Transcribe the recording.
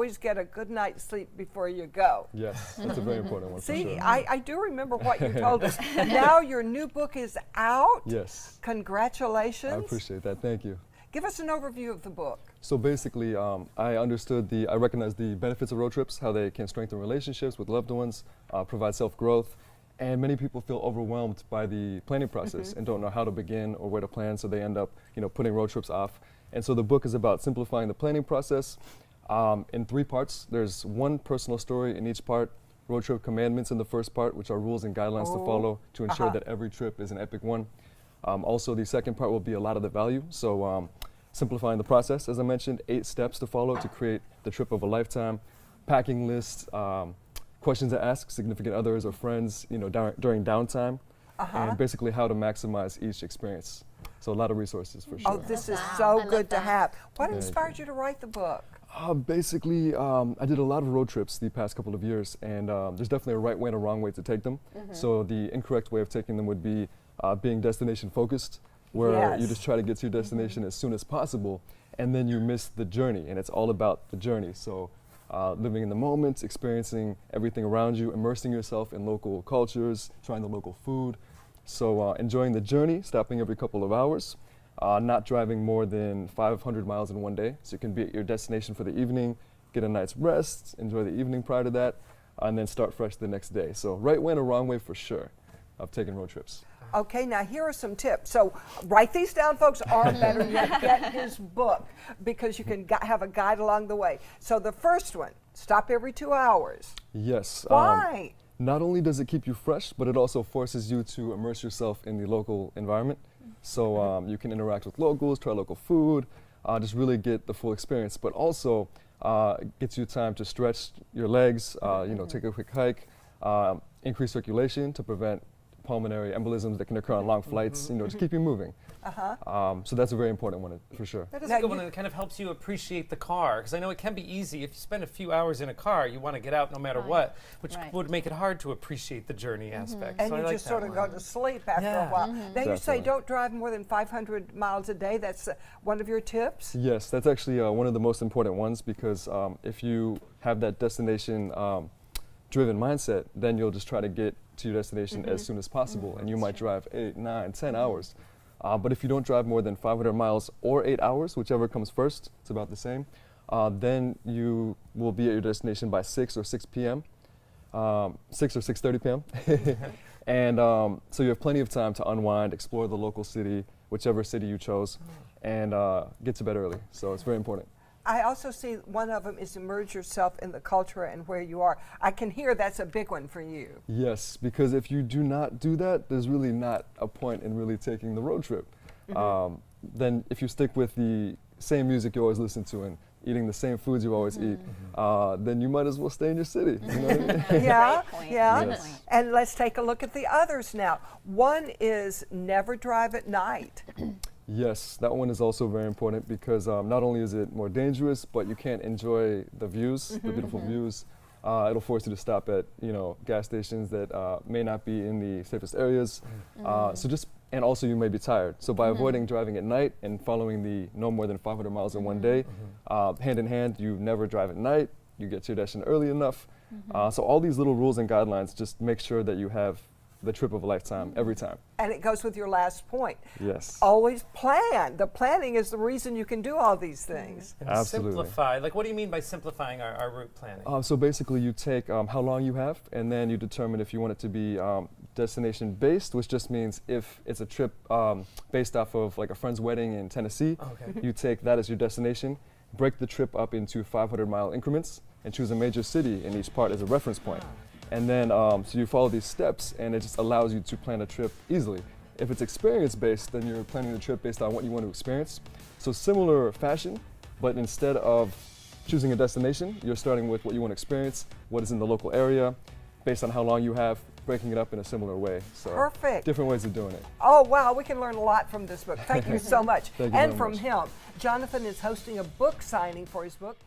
always get a good night's sleep before you go. Yes, that's a very important one. See, for sure. I do remember what you told us. Now your new book is out. Yes. Congratulations. I appreciate that. Thank you. Give us an overview of the book. So basically, I recognized the benefits of road trips, how they can strengthen relationships with loved ones, provide self-growth, and many people feel overwhelmed by the planning process and don't know how to begin or where to plan, so they end up, putting road trips off. And so the book is about simplifying the planning process in 3 parts. There's one personal story in each part, road trip commandments in the first part, which are rules and guidelines to follow to ensure that every trip is an epic one. Also, the second part will be a lot of the value. So simplifying the process, as I mentioned, 8 steps to follow to create the trip of a lifetime, packing lists, questions to ask significant others or friends, during downtime, and basically how to maximize each experience. So a lot of resources for sure. Oh, this is so good to have. What inspired you to write the book? Basically, I did a lot of road trips the past couple of years, and there's definitely a right way and a wrong way to take them. So the incorrect way of taking them would be being destination focused, where you just try to get to your destination as soon as possible, and then you miss the journey, and it's all about the journey. So living in the moment, experiencing everything around you, immersing yourself in local cultures, trying the local food. So enjoying the journey, stopping every couple of hours, not driving more than 500 miles in one day, so you can be at your destination for the evening, get a night's rest, enjoy the evening prior to that, and then start fresh the next day. So right way and a wrong way for sure of taking road trips. Okay, now here are some tips. So write these down, folks, or better yet, get his book, because you can have a guide along the way. So the first one, stop every 2 hours. Yes. Why? Not only does it keep you fresh, but it also forces you to immerse yourself in the local environment. So you can interact with locals, try local food, just really get the full experience. But also gets you time to stretch your legs, take a quick hike, increase circulation to prevent pulmonary embolisms that can occur on long flights, just keep you moving. So that's a very important one for sure. That is a good one, and it kind of helps you appreciate the car, because I know it can be easy. If you spend a few hours in a car, you want to get out no matter what, which would make it hard to appreciate the journey aspect. And so you I like just sort of go to sleep after a while. Now you say don't drive more than 500 miles a day. That's one of your tips? Yes, that's actually one of the most important ones, because if you have that destination driven mindset, then you'll just try to get to your destination as soon as possible, and you might drive 8, 9, 10 hours. But if you don't drive more than 500 miles or 8 hours, whichever comes first, it's about the same, then you will be at your destination by 6 or 6 p.m., 6 or 6:30 p.m. And so you have plenty of time to unwind, explore the local city, whichever city you chose, and get to bed early. So it's very important. I also see one of them is immerse yourself in the culture and where you are. I can hear that's a big one for you. Yes, because if you do not do that, there's really not a point in really taking the road trip. Then if you stick with the same music you always listen to and eating the same foods you always eat, then you might as well stay in your city. You know what I mean? Yeah, yeah. Yes. And let's take a look at the others now. One is never drive at night. Yes, that one is also very important, because not only is it more dangerous, but you can't enjoy the views, the beautiful views. It'll force you to stop at gas stations that may not be in the safest areas. And also you may be tired. So by avoiding driving at night and following the no more than 500 miles in one day, hand in hand, you never drive at night, you get to your destination early enough. So all these little rules and guidelines just make sure that you have the trip of a lifetime every time. And it goes with your last point. Yes. Always plan. The planning is the reason you can do all these things. And Absolutely. simplify. Like, what do you mean by simplifying our route planning? So basically you take how long you have, and then you determine if you want it to be destination based, which just means if it's a trip based off of like a friend's wedding in Tennessee, you take that as your destination, break the trip up into 500-mile increments, and choose a major city in each part as a reference point. And then, so you follow these steps, and it just allows you to plan a trip easily. If it's experience-based, then you're planning the trip based on what you want to experience. So similar fashion, but instead of choosing a destination, you're starting with what you want to experience, what is in the local area, based on how long you have, breaking it up in a similar way. So Perfect. different ways of doing it. Oh, wow, we can learn a lot from this book. Thank you so much. Thank you And very from much. him, Jonathan is hosting a book signing for his book.